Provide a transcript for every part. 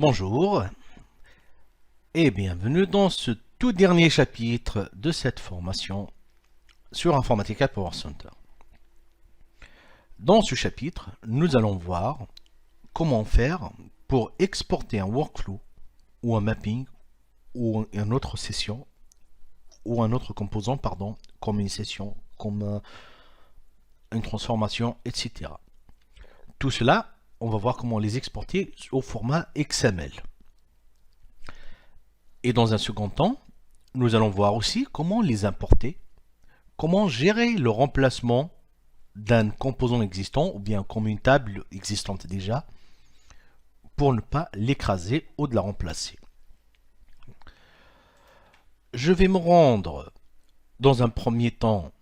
Bonjour et bienvenue dans ce tout dernier chapitre de cette formation sur Informatica Power Center. Dans ce chapitre, nous allons voir comment faire pour exporter un workflow ou un mapping ou une autre session ou un autre composant, comme une session, comme une transformation, etc. Tout cela, on va voir comment les exporter au format XML. Et dans un second temps, nous allons voir aussi comment les importer, comment gérer le remplacement d'un composant existant ou bien comme une table existante déjà pour ne pas l'écraser ou de la remplacer. Je vais me rendre dans un premier temps,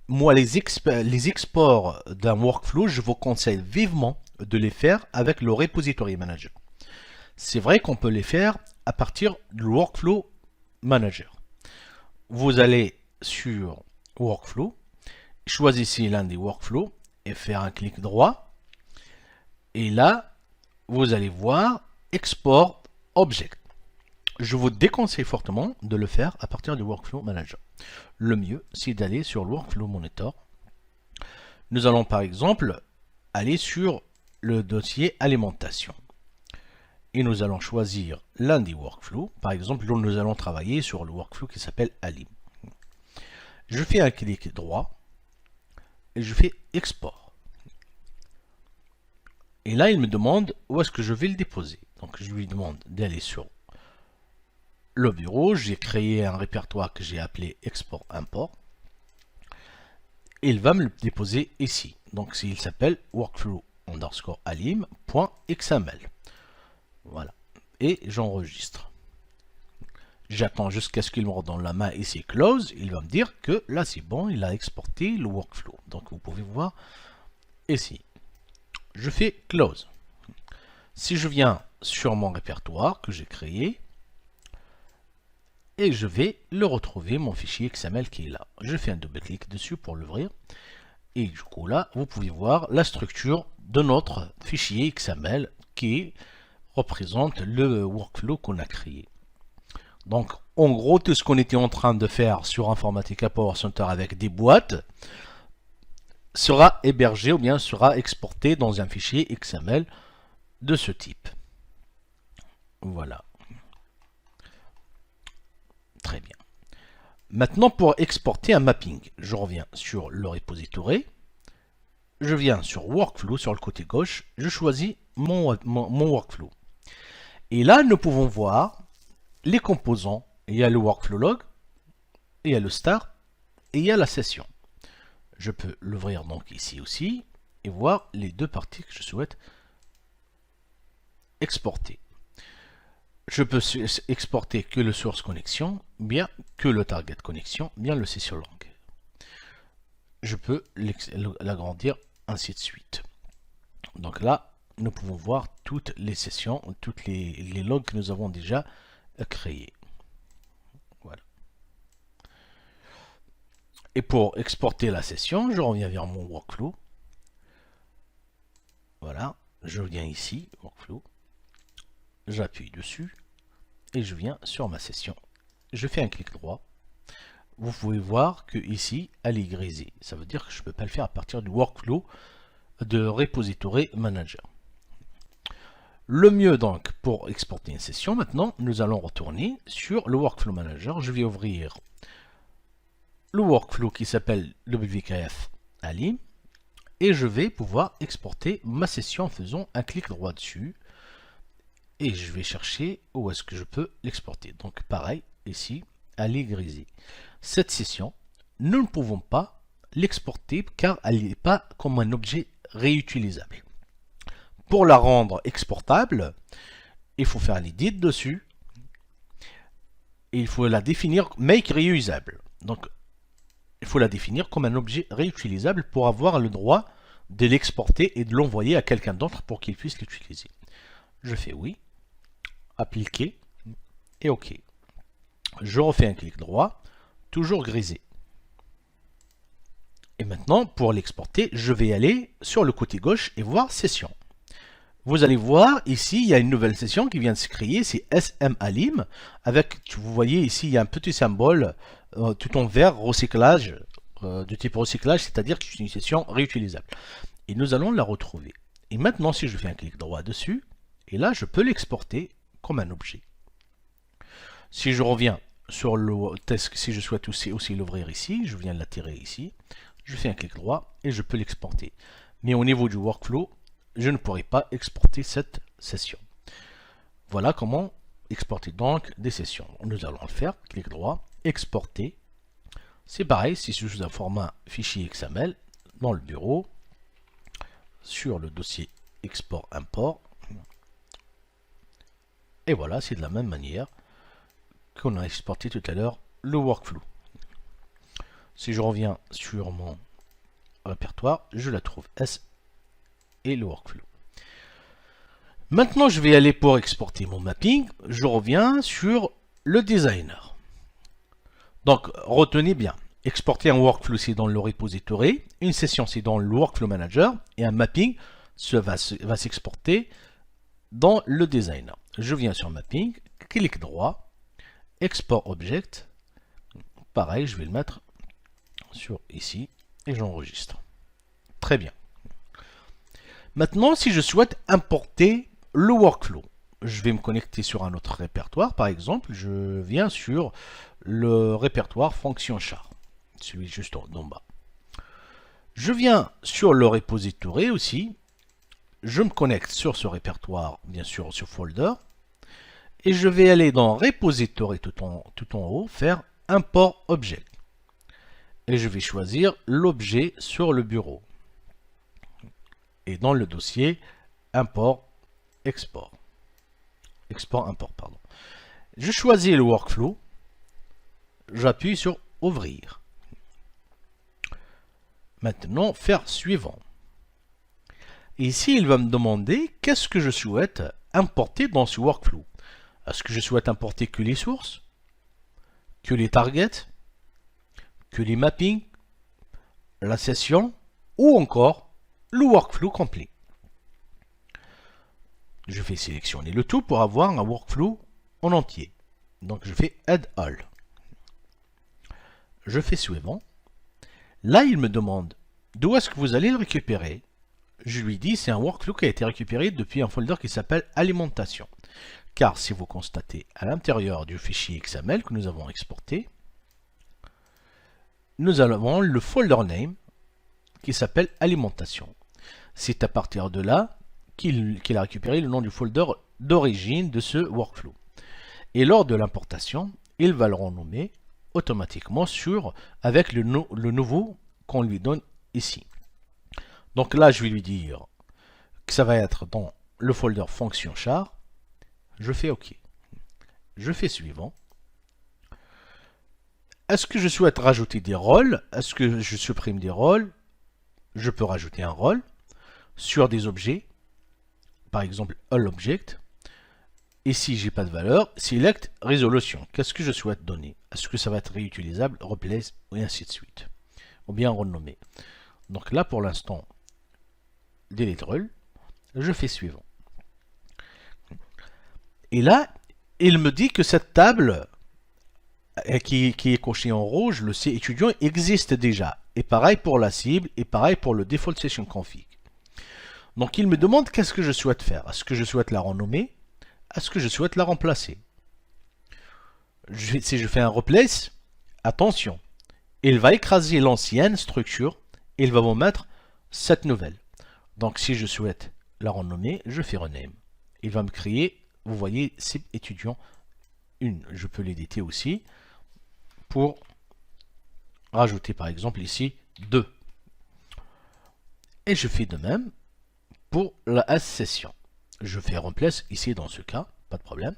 moi les exports d'un workflow, je vous conseille vivement de les faire avec le Repository Manager. C'est vrai qu'on peut les faire à partir du Workflow Manager. Vous allez sur Workflow, choisissez l'un des workflows et faire un clic droit. Et là, vous allez voir Export Object. Je vous déconseille fortement de le faire à partir du Workflow Manager. Le mieux, c'est d'aller sur le Workflow Monitor. Nous allons par exemple aller sur le dossier alimentation. Et nous allons choisir l'un des workflows. Par exemple, nous allons travailler sur le workflow qui s'appelle Alim. Je fais un clic droit et je fais export. Et là, il me demande où est-ce que je vais le déposer. Donc, je lui demande d'aller sur le bureau. J'ai créé un répertoire que j'ai appelé export-import. Il va me le déposer ici. Donc, il s'appelle workflow_alim.xml. Voilà. Et j'enregistre. J'attends jusqu'à ce qu'il me redonne la main ici, close. Il va me dire que là, c'est bon, il a exporté le workflow. Donc, vous pouvez voir ici. Je fais close. Si je viens sur mon répertoire que j'ai créé, et je vais le retrouver, mon fichier XML qui est là. Je fais un double-clic dessus pour l'ouvrir. Et du coup, là, vous pouvez voir la structure de notre fichier XML qui représente le workflow qu'on a créé. Donc, en gros, tout ce qu'on était en train de faire sur Informatica Power Center avec des boîtes sera hébergé ou bien sera exporté dans un fichier XML de ce type. Voilà. Très bien. Maintenant, pour exporter un mapping, je reviens sur le repository. Je viens sur Workflow, sur le côté gauche. Je choisis mon workflow. Et là, nous pouvons voir les composants. Il y a le workflow log, il y a le start et il y a la session. Je peux l'ouvrir donc ici aussi et voir les deux parties que je souhaite exporter. Je peux exporter que le source connexion, bien que le target connexion, bien le session log. Je peux l'agrandir ainsi de suite. Donc là, nous pouvons voir toutes les sessions, toutes les logs que nous avons déjà créés. Voilà. Et pour exporter la session, je reviens vers mon workflow. Voilà, je viens ici, workflow. J'appuie dessus et je viens sur ma session. Je fais un clic droit. Vous pouvez voir que ici, elle est grisée. Ça veut dire que je ne peux pas le faire à partir du workflow de Repository Manager. Le mieux donc pour exporter une session, maintenant, nous allons retourner sur le Workflow Manager. Je vais ouvrir le workflow qui s'appelle WKF Alim et je vais pouvoir exporter ma session en faisant un clic droit dessus. Et je vais chercher où est-ce que je peux l'exporter. Donc pareil, ici, elle est grisée. Cette session, nous ne pouvons pas l'exporter car elle n'est pas comme un objet réutilisable. Pour la rendre exportable, il faut faire l'edit dessus. Et il faut la définir make reusable. Donc, il faut la définir comme un objet réutilisable pour avoir le droit de l'exporter et de l'envoyer à quelqu'un d'autre pour qu'il puisse l'utiliser. Je fais oui, appliquer et OK. Je refais un clic droit, toujours grisé. Et maintenant, pour l'exporter, je vais aller sur le côté gauche et voir Session. vous allez voir ici, il y a une nouvelle session qui vient de se créer, c'est SMAlim, avec, vous voyez ici, il y a un petit symbole tout en vert, recyclage, de type recyclage, c'est-à-dire que c'est une session réutilisable. Et nous allons la retrouver. Et maintenant, si je fais un clic droit dessus, et là, je peux l'exporter comme un objet. Si je reviens sur le test, si je souhaite aussi l'ouvrir ici, je viens de l'attirer ici, je fais un clic droit et je peux l'exporter. Mais au niveau du workflow, je ne pourrai pas exporter cette session. Voilà comment exporter donc des sessions. Nous allons le faire, clic droit, exporter. C'est pareil, si c'est sous un format fichier XML, dans le bureau, sur le dossier export-import. Et voilà, c'est de la même manière qu'on a exporté tout à l'heure le workflow. Si je reviens sur mon répertoire, je la trouve S et le workflow. Maintenant, je vais aller pour exporter mon mapping. Je reviens sur le designer. Donc, retenez bien. Exporter un workflow, c'est dans le repository. Une session, c'est dans le workflow manager. Et un mapping va s'exporter dans le designer. Je viens sur mapping, clic droit, export object. Pareil, je vais le mettre sur ici et j'enregistre. Très bien. Maintenant, si je souhaite importer le workflow, je vais me connecter sur un autre répertoire. Par exemple, je viens sur le répertoire fonction char, celui juste en bas. Je viens sur le repository aussi. Je me connecte sur ce répertoire, bien sûr, sur folder. Et je vais aller dans repository tout en haut, faire import object. Et je vais choisir l'objet sur le bureau. Et dans le dossier, import, export. Export, import, pardon. Je choisis le workflow. J'appuie sur ouvrir. Maintenant, faire suivant. Et ici, il va me demander qu'est-ce que je souhaite importer dans ce workflow. Est-ce que je souhaite importer que les sources, que les targets, que les mappings, la session ou encore le workflow complet. Je fais sélectionner le tout pour avoir un workflow en entier. Donc je fais Add All. Je fais suivant. Là, il me demande d'où est-ce que vous allez le récupérer. Je lui dis c'est un workflow qui a été récupéré depuis un folder qui s'appelle alimentation. Car si vous constatez à l'intérieur du fichier XML que nous avons exporté, nous avons le folder name qui s'appelle alimentation. C'est à partir de là qu'il a récupéré le nom du folder d'origine de ce workflow. Et lors de l'importation, il va le renommer automatiquement avec le nouveau qu'on lui donne ici. Donc là, je vais lui dire que ça va être dans le folder fonction char. Je fais OK. Je fais suivant. Est-ce que je souhaite rajouter des rôles? Est-ce que je supprime des rôles? Je peux rajouter un rôle sur des objets. Par exemple, all object. Et si j'ai pas de valeur, select resolution. Qu'est-ce que je souhaite donner? Est-ce que ça va être réutilisable, replace, et ainsi de suite. Ou bien renommer. Donc là, pour l'instant, delete all. Je fais suivant. Et là, il me dit que cette table qui est cochée en rouge, le C étudiant, existe déjà. Et pareil pour la cible, et pareil pour le default session config. Donc il me demande qu'est-ce que je souhaite faire. Est-ce que je souhaite la renommer? Est-ce que je souhaite la remplacer? Si je fais un replace, attention, il va écraser l'ancienne structure et il va vous mettre cette nouvelle. Donc si je souhaite la renommer, je fais rename. Il va me créer, vous voyez, cible étudiant 1. Je peux l'éditer aussi pour rajouter par exemple ici 2. Et je fais de même pour la S session. Je fais remplace ici dans ce cas, pas de problème.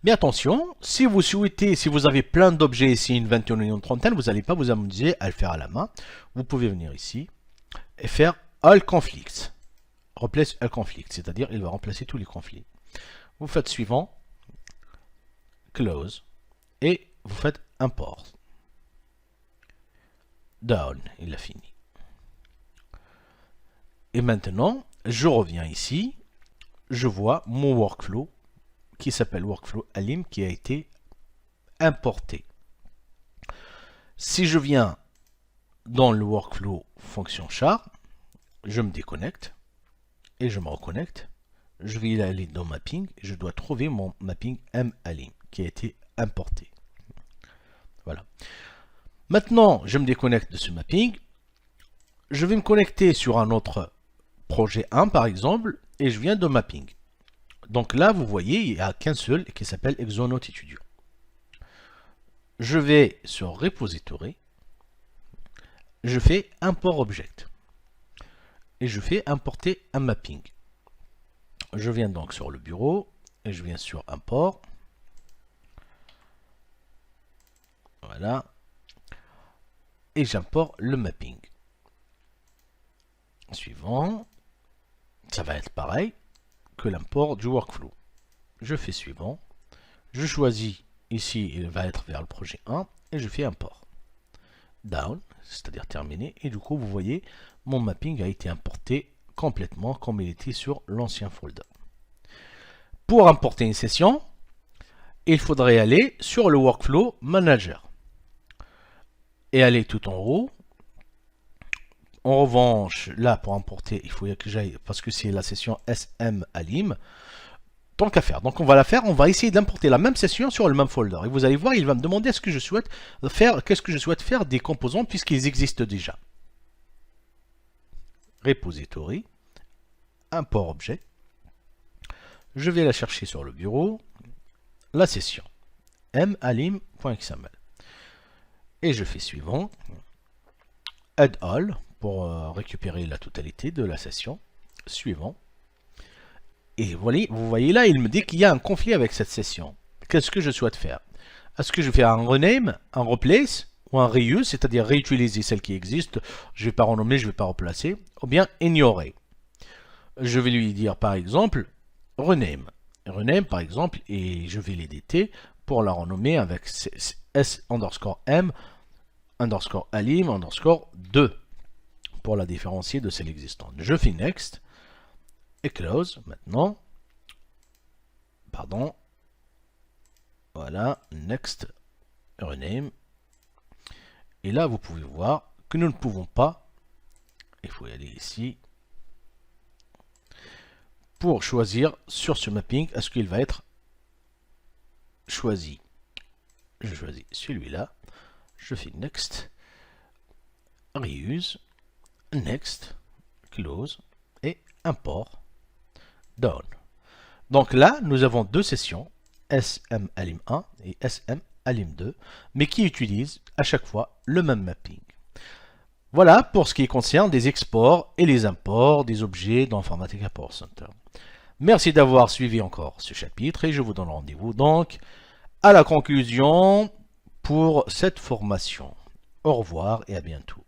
Mais attention, si vous souhaitez, si vous avez plein d'objets ici, une vingtaine ou une trentaine, vous n'allez pas vous amuser à le faire à la main. Vous pouvez venir ici et faire all conflicts. Replace all conflicts, c'est-à-dire il va remplacer tous les conflits. Vous faites suivant, close, et vous faites import. Down, il a fini. Et maintenant, je reviens ici, je vois mon workflow qui s'appelle Workflow Alim qui a été importé. Si je viens dans le workflow fonction char, je me déconnecte et je me reconnecte. Je vais aller dans mapping et je dois trouver mon mapping malim qui a été importé. Voilà. Maintenant, je me déconnecte de ce mapping. Je vais me connecter sur un autre projet 1 par exemple et je viens de mapping. Donc là, vous voyez, il n'y a qu'un seul qui s'appelle Exonaut Studio. Je vais sur Repository, je fais Import Object et je fais importer un mapping. Je viens donc sur le bureau et je viens sur Import. Voilà. Et j'importe le mapping. Suivant. Ça va être pareil que l'import du workflow. Je fais suivant. Je choisis ici, il va être vers le projet 1 et je fais import. Down, c'est-à-dire terminé. Et du coup, vous voyez, mon mapping a été importé complètement comme il était sur l'ancien folder. Pour importer une session, il faudrait aller sur le Workflow Manager et aller tout en haut. En revanche, là, pour importer, il faut que j'aille, parce que c'est la session SM Alim, tant qu'à faire. Donc on va la faire, on va essayer d'importer la même session sur le même folder. Et vous allez voir, il va me demander ce que je souhaite faire, qu'est-ce que je souhaite faire des composants puisqu'ils existent déjà. Repository, import objet. Je vais la chercher sur le bureau, la session malim.xml. Et je fais suivant, add all, pour récupérer la totalité de la session, suivant. Et vous voyez là, il me dit qu'il y a un conflit avec cette session. Qu'est-ce que je souhaite faire? Est-ce que je fais un rename, un replace ou un reuse, c'est-à-dire réutiliser celle qui existe, je ne vais pas renommer, je ne vais pas replacer, ou bien ignorer. Je vais lui dire par exemple rename. Rename par exemple, et je vais l'éditer pour la renommer avec s underscore m underscore alim underscore 2 pour la différencier de celle existante. Je fais next et close maintenant. Pardon. Voilà, next, rename. Et là, vous pouvez voir que nous ne pouvons pas, il faut y aller ici, pour choisir sur ce mapping, est-ce qu'il va être choisi. Je choisis celui-là, je fais next, reuse, next, close et import, down. Donc là, nous avons deux sessions, SM Alim 1 et SM Alim 2, mais qui utilisent à chaque fois le même mapping. Voilà pour ce qui concerne des exports et les imports des objets dans Informatica Power Center. Merci d'avoir suivi encore ce chapitre et je vous donne rendez-vous donc à la conclusion pour cette formation. Au revoir et à bientôt.